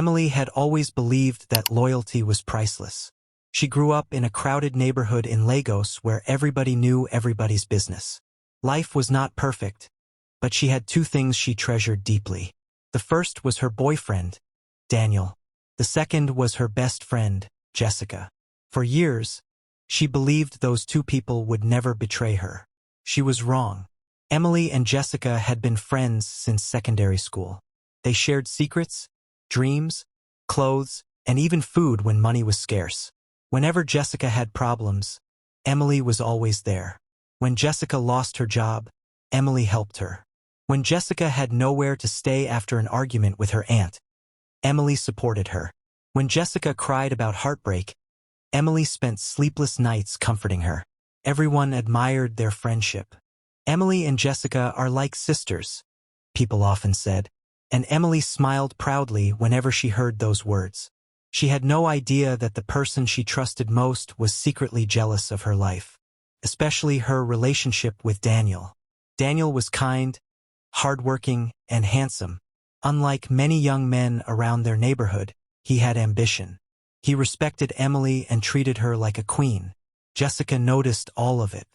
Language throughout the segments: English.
Emily had always believed that loyalty was priceless. She grew up in a crowded neighborhood in Lagos where everybody knew everybody's business. Life was not perfect, but she had two things she treasured deeply. The first was her boyfriend, Daniel. The second was her best friend, Jessica. For years, she believed those two people would never betray her. She was wrong. Emily and Jessica had been friends since secondary school. They shared secrets, dreams, clothes, and even food when money was scarce. Whenever Jessica had problems, Emily was always there. When Jessica lost her job, Emily helped her. When Jessica had nowhere to stay after an argument with her aunt, Emily supported her. When Jessica cried about heartbreak, Emily spent sleepless nights comforting her. Everyone admired their friendship. Emily and Jessica are like sisters, people often said, and Emily smiled proudly whenever she heard those words. She had no idea that the person she trusted most was secretly jealous of her life, especially her relationship with Daniel. Daniel was kind, hardworking, and handsome. Unlike many young men around their neighborhood, he had ambition. He respected Emily and treated her like a queen. Jessica noticed all of it.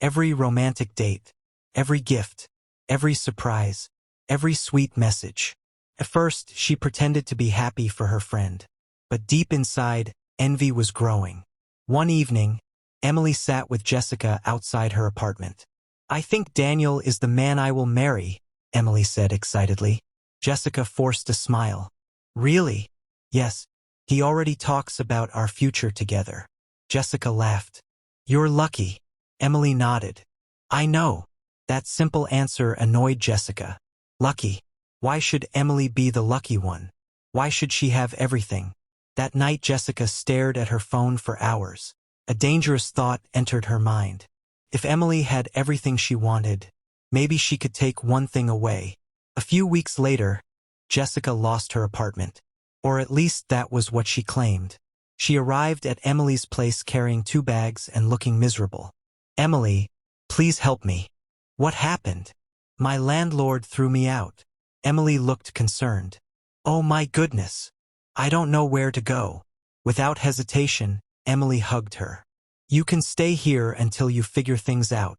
Every romantic date, every gift, every surprise, every sweet message. At first, she pretended to be happy for her friend. But deep inside, envy was growing. One evening, Emily sat with Jessica outside her apartment. "I think Daniel is the man I will marry," Emily said excitedly. Jessica forced a smile. "Really?" "Yes. He already talks about our future together." Jessica laughed. "You're lucky." Emily nodded. "I know." That simple answer annoyed Jessica. Lucky? Why should Emily be the lucky one? Why should she have everything? That night Jessica stared at her phone for hours. A dangerous thought entered her mind. If Emily had everything she wanted, maybe she could take one thing away. A few weeks later, Jessica lost her apartment. Or at least that was what she claimed. She arrived at Emily's place carrying 2 bags and looking miserable. "Emily, please help me." "What happened?" "My landlord threw me out." Emily looked concerned. "Oh my goodness. I don't know where to go." Without hesitation, Emily hugged her. "You can stay here until you figure things out."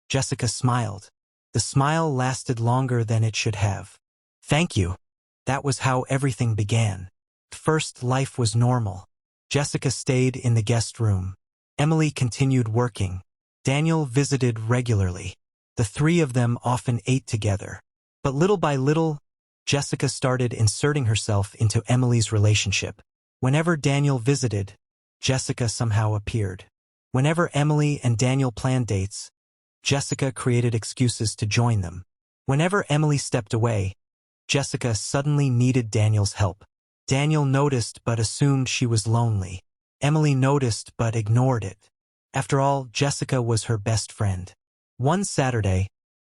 Jessica smiled. The smile lasted longer than it should have. "Thank you." That was how everything began. At first, life was normal. Jessica stayed in the guest room. Emily continued working. Daniel visited regularly. The three of them often ate together. But little by little, Jessica started inserting herself into Emily's relationship. Whenever Daniel visited, Jessica somehow appeared. Whenever Emily and Daniel planned dates, Jessica created excuses to join them. Whenever Emily stepped away, Jessica suddenly needed Daniel's help. Daniel noticed but assumed she was lonely. Emily noticed but ignored it. After all, Jessica was her best friend. One Saturday,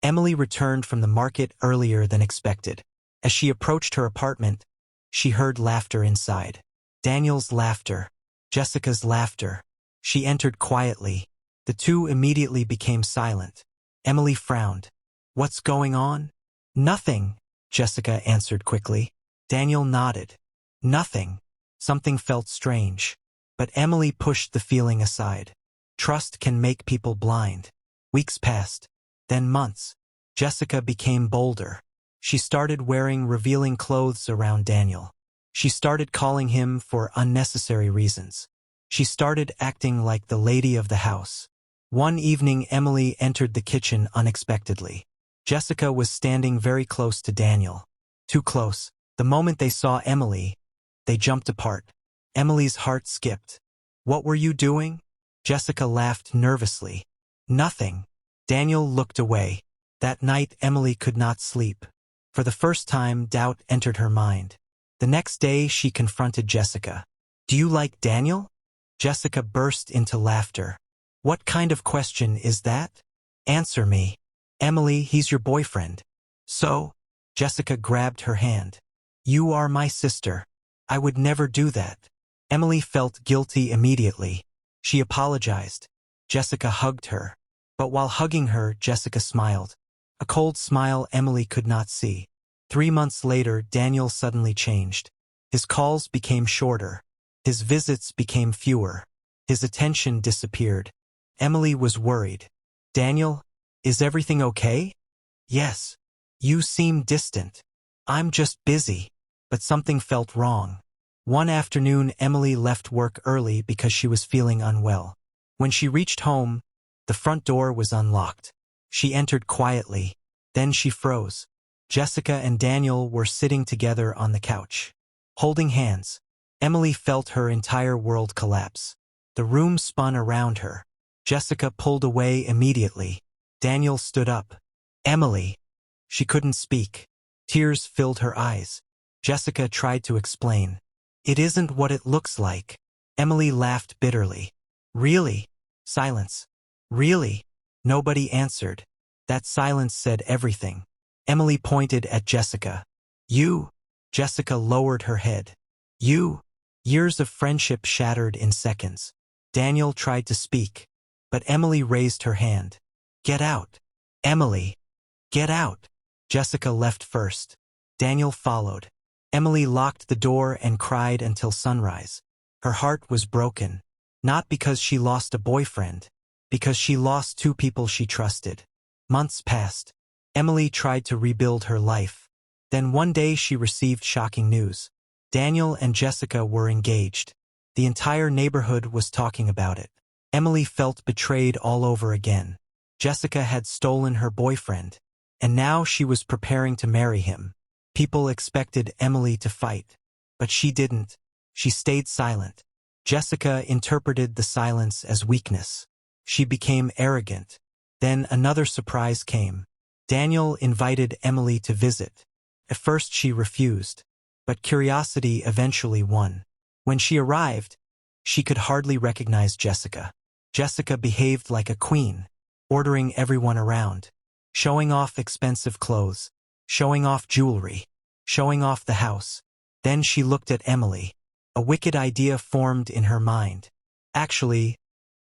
Emily returned from the market earlier than expected. As she approached her apartment, she heard laughter inside. Daniel's laughter, Jessica's laughter. She entered quietly. The two immediately became silent. Emily frowned. "What's going on?" "Nothing," Jessica answered quickly. Daniel nodded. "Nothing." Something felt strange. But Emily pushed the feeling aside. Trust can make people blind. Weeks passed. Then months. Jessica became bolder. She started wearing revealing clothes around Daniel. She started calling him for unnecessary reasons. She started acting like the lady of the house. One evening, Emily entered the kitchen unexpectedly. Jessica was standing very close to Daniel. Too close. The moment they saw Emily, they jumped apart. Emily's heart skipped. "What were you doing?" Jessica laughed nervously. "Nothing." Daniel looked away. That night, Emily could not sleep. For the first time, doubt entered her mind. The next day, she confronted Jessica. "Do you like Daniel?" Jessica burst into laughter. "What kind of question is that? Answer me." "Emily, he's your boyfriend." "So?" Jessica grabbed her hand. "You are my sister. I would never do that." Emily felt guilty immediately. She apologized. Jessica hugged her. But while hugging her, Jessica smiled. A cold smile Emily could not see. 3 months later, Daniel suddenly changed. His calls became shorter. His visits became fewer. His attention disappeared. Emily was worried. Daniel, is everything okay? Yes. You seem distant. I'm just busy. But something felt wrong. One afternoon, Emily left work early because she was feeling unwell. When she reached home, the front door was unlocked. She entered quietly. Then she froze. Jessica and Daniel were sitting together on the couch. Holding hands, Emily felt her entire world collapse. The room spun around her. Jessica pulled away immediately. Daniel stood up. Emily. She couldn't speak. Tears filled her eyes. Jessica tried to explain. It isn't what it looks like. Emily laughed bitterly. Really? Silence. Really? Nobody answered. That silence said everything. Emily pointed at Jessica. You. Jessica lowered her head. You. Years of friendship shattered in seconds. Daniel tried to speak, but Emily raised her hand. Get out. Emily. Get out. Jessica left first. Daniel followed. Emily locked the door and cried until sunrise. Her heart was broken. Not because she lost a boyfriend, because she lost two people she trusted. Months passed. Emily tried to rebuild her life. Then one day she received shocking news. Daniel and Jessica were engaged. The entire neighborhood was talking about it. Emily felt betrayed all over again. Jessica had stolen her boyfriend, and now she was preparing to marry him. People expected Emily to fight, but she didn't. She stayed silent. Jessica interpreted the silence as weakness. She became arrogant. Then another surprise came. Daniel invited Emily to visit. At first she refused, but curiosity eventually won. When she arrived, she could hardly recognize Jessica. Jessica behaved like a queen, ordering everyone around, showing off expensive clothes, showing off jewelry, showing off the house. Then she looked at Emily. A wicked idea formed in her mind. Actually,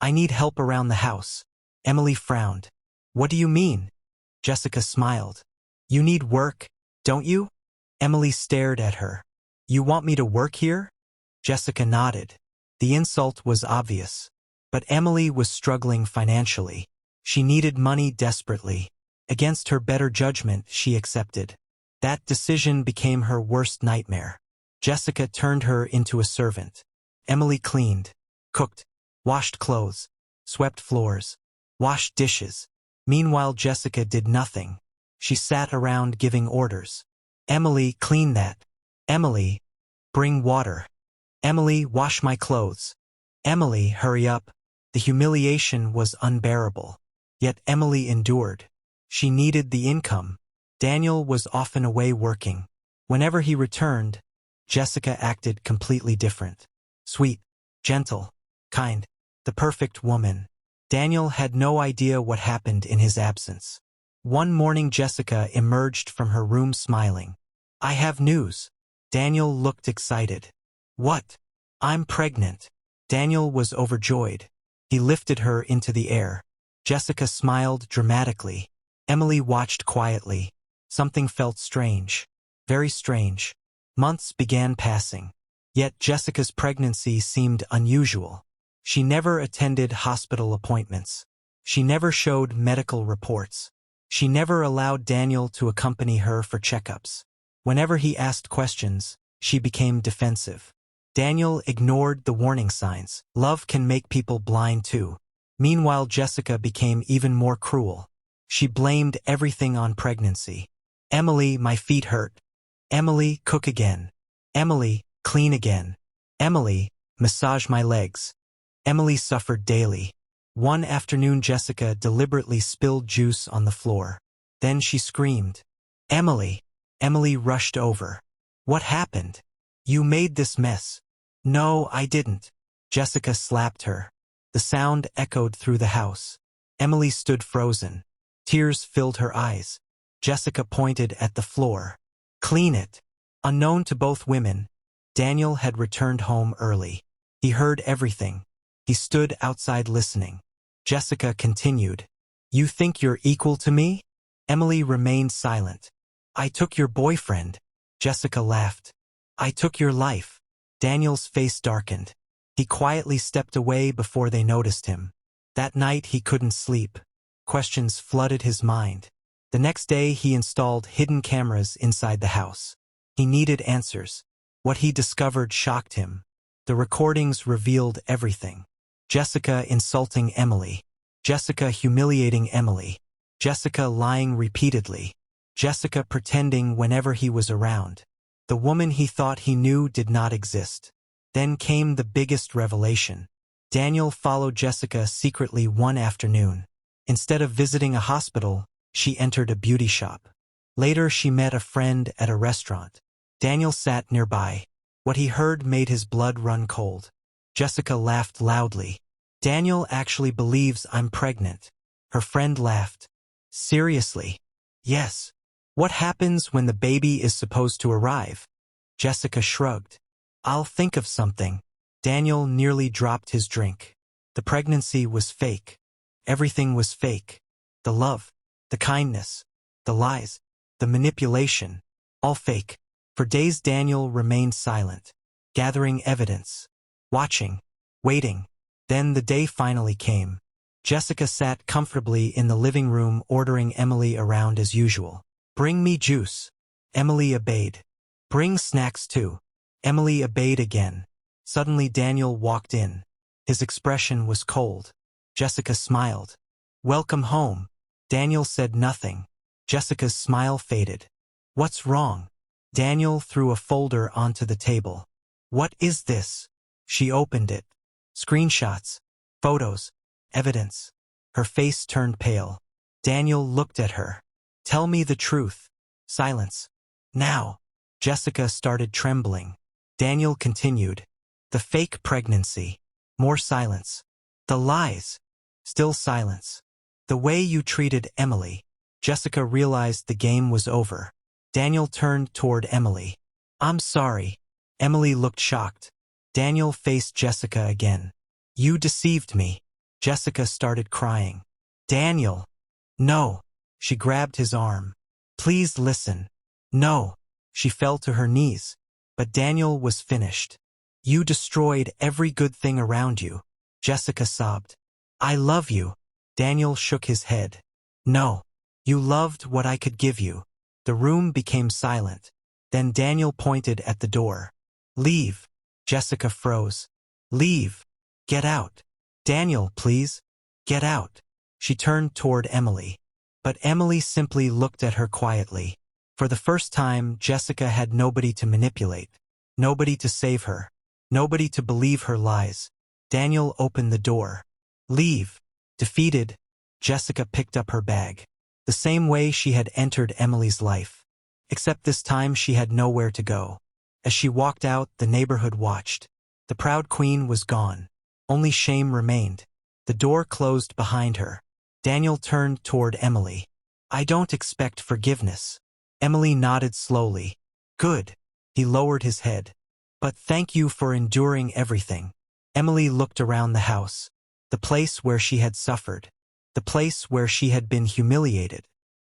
I need help around the house. Emily frowned. What do you mean? Jessica smiled. You need work, don't you? Emily stared at her. You want me to work here? Jessica nodded. The insult was obvious. But Emily was struggling financially. She needed money desperately. Against her better judgment, she accepted. That decision became her worst nightmare. Jessica turned her into a servant. Emily cleaned, cooked, washed clothes, swept floors, washed dishes. Meanwhile, Jessica did nothing. She sat around giving orders. Emily, clean that. Emily, bring water. Emily, wash my clothes. Emily, hurry up. The humiliation was unbearable. Yet Emily endured. She needed the income. Daniel was often away working. Whenever he returned, Jessica acted completely different. Sweet, gentle, kind, the perfect woman. Daniel had no idea what happened in his absence. One morning Jessica emerged from her room smiling. I have news. Daniel looked excited. What? I'm pregnant. Daniel was overjoyed. He lifted her into the air. Jessica smiled dramatically. Emily watched quietly. Something felt strange. Very strange. Months began passing. Yet Jessica's pregnancy seemed unusual. She never attended hospital appointments. She never showed medical reports. She never allowed Daniel to accompany her for checkups. Whenever he asked questions, she became defensive. Daniel ignored the warning signs. Love can make people blind too. Meanwhile, Jessica became even more cruel. She blamed everything on pregnancy. Emily, my feet hurt. Emily, cook again. Emily, clean again. Emily, massage my legs. Emily suffered daily. One afternoon, Jessica deliberately spilled juice on the floor. Then she screamed. Emily! Emily rushed over. What happened? You made this mess. No, I didn't. Jessica slapped her. The sound echoed through the house. Emily stood frozen. Tears filled her eyes. Jessica pointed at the floor. Clean it. Unknown to both women, Daniel had returned home early. He heard everything. He stood outside listening. Jessica continued. You think you're equal to me? Emily remained silent. I took your boyfriend. Jessica laughed. I took your life. Daniel's face darkened. He quietly stepped away before they noticed him. That night he couldn't sleep. Questions flooded his mind. The next day he installed hidden cameras inside the house. He needed answers. What he discovered shocked him. The recordings revealed everything. Jessica insulting Emily. Jessica humiliating Emily. Jessica lying repeatedly. Jessica pretending whenever he was around. The woman he thought he knew did not exist. Then came the biggest revelation. Daniel followed Jessica secretly one afternoon. Instead of visiting a hospital, she entered a beauty shop. Later she met a friend at a restaurant. Daniel sat nearby. What he heard made his blood run cold. Jessica laughed loudly. Daniel actually believes I'm pregnant. Her friend laughed. Seriously? Yes. What happens when the baby is supposed to arrive? Jessica shrugged. I'll think of something. Daniel nearly dropped his drink. The pregnancy was fake. Everything was fake. The love, the kindness, the lies, the manipulation, all fake. For days Daniel remained silent, gathering evidence, watching, waiting. Then the day finally came. Jessica sat comfortably in the living room ordering Emily around as usual. Bring me juice. Emily obeyed. Bring snacks too. Emily obeyed again. Suddenly Daniel walked in. His expression was cold. Jessica smiled. Welcome home. Daniel said nothing. Jessica's smile faded. What's wrong? Daniel threw a folder onto the table. What is this? She opened it. Screenshots, photos, evidence. Her face turned pale. Daniel looked at her. Tell me the truth. Silence. Now. Jessica started trembling. Daniel continued. The fake pregnancy. More silence. The lies. Still silence. The way you treated Emily. Jessica realized the game was over. Daniel turned toward Emily. I'm sorry. Emily looked shocked. Daniel faced Jessica again. You deceived me. Jessica started crying. Daniel. No. She grabbed his arm. Please listen. No. She fell to her knees. But Daniel was finished. You destroyed every good thing around you. Jessica sobbed. I love you. Daniel shook his head. No. You loved what I could give you. The room became silent. Then Daniel pointed at the door. Leave. Jessica froze. Leave. Get out. Daniel, please. Get out. She turned toward Emily. But Emily simply looked at her quietly. For the first time, Jessica had nobody to manipulate. Nobody to save her. Nobody to believe her lies. Daniel opened the door. Leave. Defeated, Jessica picked up her bag. The same way she had entered Emily's life. Except this time she had nowhere to go. As she walked out, the neighborhood watched. The proud queen was gone. Only shame remained. The door closed behind her. Daniel turned toward Emily. I don't expect forgiveness. Emily nodded slowly. Good. He lowered his head. But thank you for enduring everything. Emily looked around the house. The place where she had suffered. The place where she had been humiliated.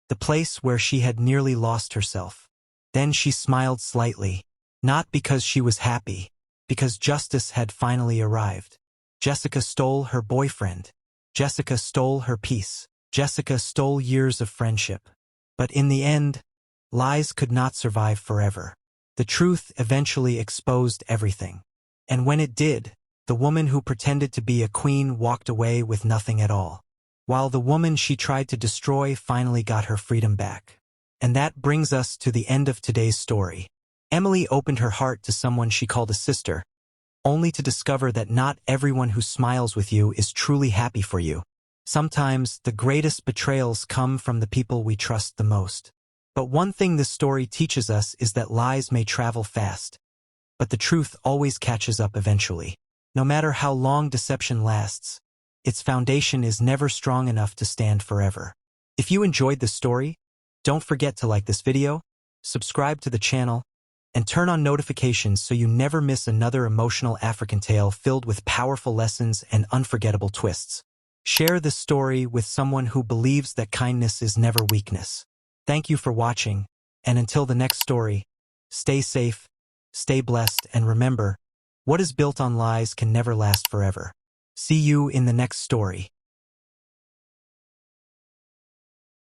The place where she had nearly lost herself. Then she smiled slightly. Not because she was happy. Because justice had finally arrived. Jessica stole her boyfriend. Jessica stole her peace. Jessica stole years of friendship. But in the end, lies could not survive forever. The truth eventually exposed everything. And when it did, the woman who pretended to be a queen walked away with nothing at all. While the woman she tried to destroy finally got her freedom back. And that brings us to the end of today's story. Emily opened her heart to someone she called a sister, only to discover that not everyone who smiles with you is truly happy for you. Sometimes the greatest betrayals come from the people we trust the most. But one thing this story teaches us is that lies may travel fast, but the truth always catches up eventually. No matter how long deception lasts, its foundation is never strong enough to stand forever. If you enjoyed this story, don't forget to like this video, subscribe to the channel, and turn on notifications so you never miss another emotional African tale filled with powerful lessons and unforgettable twists. Share this story with someone who believes that kindness is never weakness. Thank you for watching, and until the next story, stay safe, stay blessed, and remember, what is built on lies can never last forever. See you in the next story.